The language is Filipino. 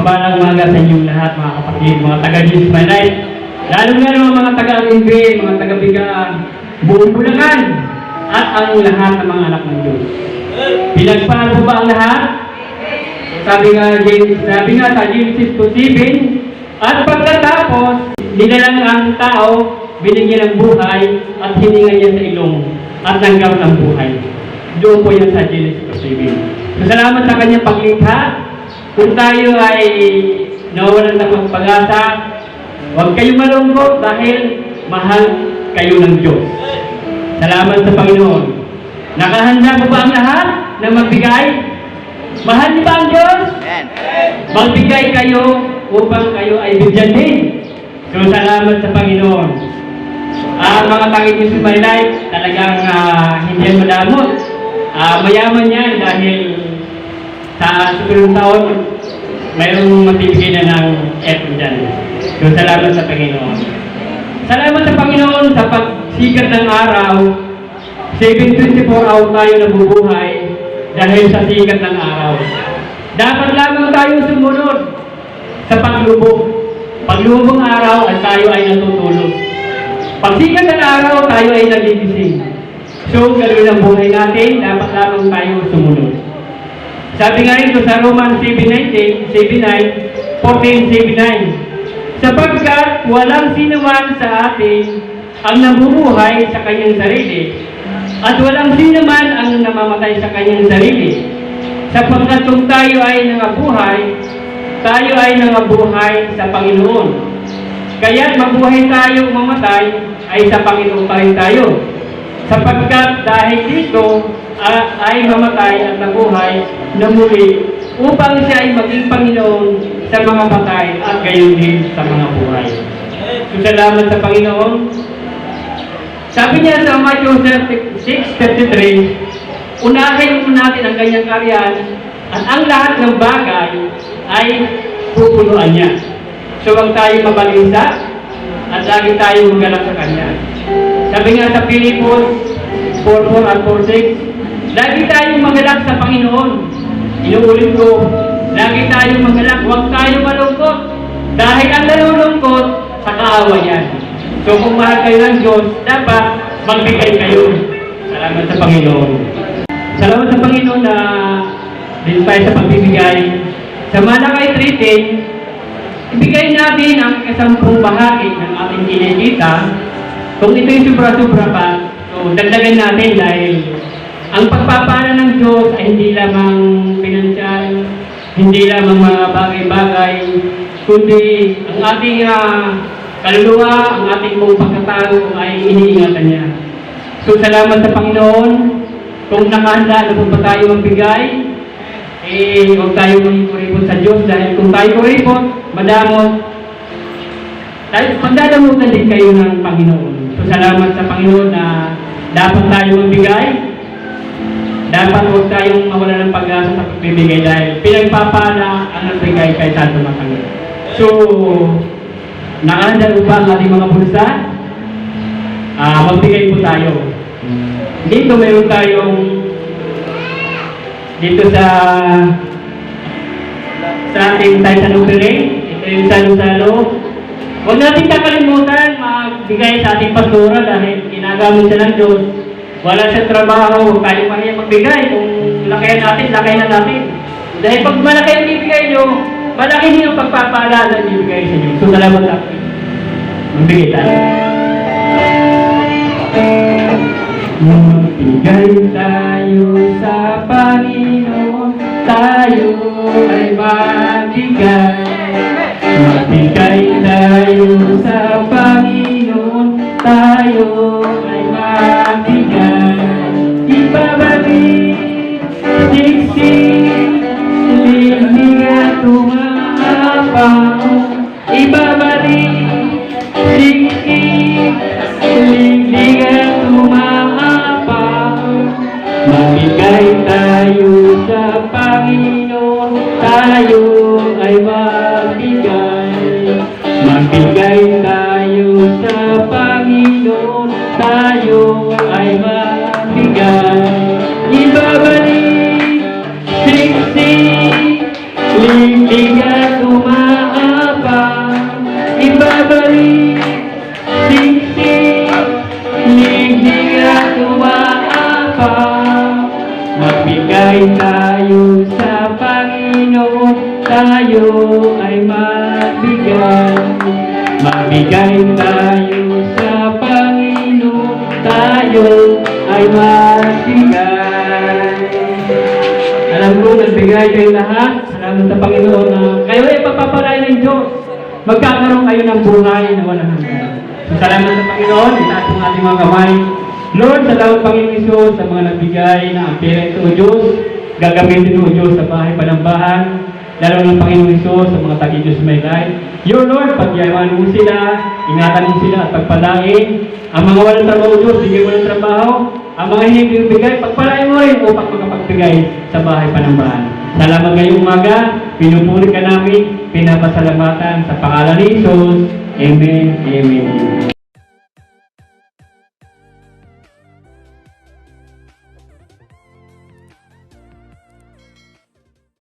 Mabalang umaga sa inyong lahat, mga kapatid, mga taga-Jesus My Life. Lalo-lalo mga taga-Alimbe, mga taga-Bigaan, buong Bulacan, at ang lahat ng mga anak ng Diyos. Pinagpahal po ba ang lahat? Sabi nga sa Genesis 2:7, at pagkatapos, nilalang ang tao, binigyan ng buhay, at hininga niya sa ilong, at nanggap ng buhay. Doon po yan sa Genesis 2:7. So, salamat sa kanyang paglikha. Kung tayo ay nawawalan ng pag-asa, huwag kayong malungkot dahil mahal kayo ng Diyos. Salamat sa Panginoon. Nakahanda po ba ang lahat na magbigay? Mahal niyo ba ang Diyos? Magbigay kayo upang kayo ay bigyan din. So, salamat sa Panginoon. Ang mga taga-Jesus My Life, talagang hindi yan madamot. Mayaman yan dahil sa susunod taon, mayroong magbibigay na ng effort dyan. So, salamat sa Panginoon. Salamat sa Panginoon sa pagsikat ng araw. 724 hours tayo nabubuhay dahil sa sikat ng araw. Dapat lamang tayo sumunod sa paglubog. Paglubog ng araw at tayo ay natutulog. Pagsikat ng araw, tayo ay nagigising. So, ganoon ang buhay natin, dapat lamang tayo sumunod. Sabi nga rito sa Romans 7:9, sapagkat walang sinuman sa atin ang nabubuhay sa kanyang sarili, at walang sinuman ang namamatay sa kanyang sarili. Sapagkat kung tayo ay nangabuhay sa Panginoon. Kaya't mabuhay tayo, mamatay, ay sa Panginoon pa rin tayo. Sapagkat dahil dito ay mamatay at nabuhay na muli upang siya ay maging Panginoon sa mga patay at gayon din sa mga buhay. So, salamat sa Panginoon. Sabi niya sa Matthew 6:33, unahin mo natin ang kanyang karyan at ang lahat ng bagay ay pupunuan niya. So, huwag tayo mabalisa at lagi tayo magalak sa kanya. Sabi nga sa Pilipos 4:4 at 4:6, lagi tayong magalak sa Panginoon. Inuulit ko, lagi tayong magalak, huwag tayong malungkot. Dahil ang nalulungkot, sa kaawa yan. So kung mahal kayo ng Diyos, dapat magbigay kayo. Salamat sa Panginoon. Salamat sa Panginoon na dito tayo sa pagbibigay. Sa Malakay 3:10, ibigay natin ang ikasampung bahagi ng ating kinikita. Kung ito'y sobra-sobra pa, so dagdagan natin dahil ang pagpapala ng Diyos ay hindi lamang pinansyal, hindi lamang mga bagay-bagay, kundi ang ating kaluluwa, ang ating mong pagkatao ay iniingatan niya. So, salamat sa Panginoon. Kung nakahanda na po ba tayo magbigay, huwag tayo kuripot sa Diyos dahil kung tayo kuripot, madamot, magdadamutan din kayo ng Panginoon. So, salamat sa Panginoon na dapat tayo magbigay. Dapat huwag tayong mawala ng pag-asa sa pagbibigay dahil pinagpapala ang nagbigay kay Santo Matanggap. So, nakahanda po ba ang ating mga bulsa? Magbigay po tayo. Dito mayroon tayong dito sa ating Titan Offering. Ito yung salo-salo. Huwag natin kakalimutan magbigay sa ating pastora dahil ginagamit siya ng Diyos. Wala sa trabaho, huwag tayo mahiya magbigay. Kung lakayan natin. Dahil pag malaki ang ibigay nyo, malaki din yung pagpapaalala na ibigay sa inyo. So, salamat sa akin. Magbigay tayo. Magbigay tayo sa Panginoon, tayo ay magbigay. Magbigay tayo sa Panginoon, tayo ay magbigay. Ibabalik, siksik, lilig at tumapaw. Ibabalik, siksik, lilig at tumapaw. Magbigay tayo sa Panginoon, tayo ay magbigay. Magbigay tayo sa Panginoon, tayo ay magbigay. Ibabalik, siksik, lilig bigat umaabang, ibabalik, siksik, liglig at umaabang. Magbigay tayo sa Panginoon, tayo ay magbigay. Magbigay tayo sa Panginoon, tayo ay magbigay. Alam ko, nagbigay kayo lahat. Salamat sa Panginoon na kayo ay papapalain ng Diyos. Magkakaroon kayo ng buhay na walang hanggan. So, salamat sa Panginoon. Itaas ang ating mga kamay. Lord, salamat Panginoon Isus sa mga nagbigay na ang pera ito, O Diyos. Gagamitin, O Diyos, sa bahay panambahan. Lalo ng Panginoon Isus sa mga tagi-Diyos may life. Your Lord, pagyaman mo sila, ingatan mo sila at pagpalain. Ang mga walang trabaho, Diyos, bigyan mo ng trabaho. Ang mga hindi bigay, pagpalain mo rin upang makapagbigay sa bahay panambahan. Salamat ngayong umaga, pinupuri ka namin, pinapasalamatan sa pangalan ni Jesus. Amen. Amen.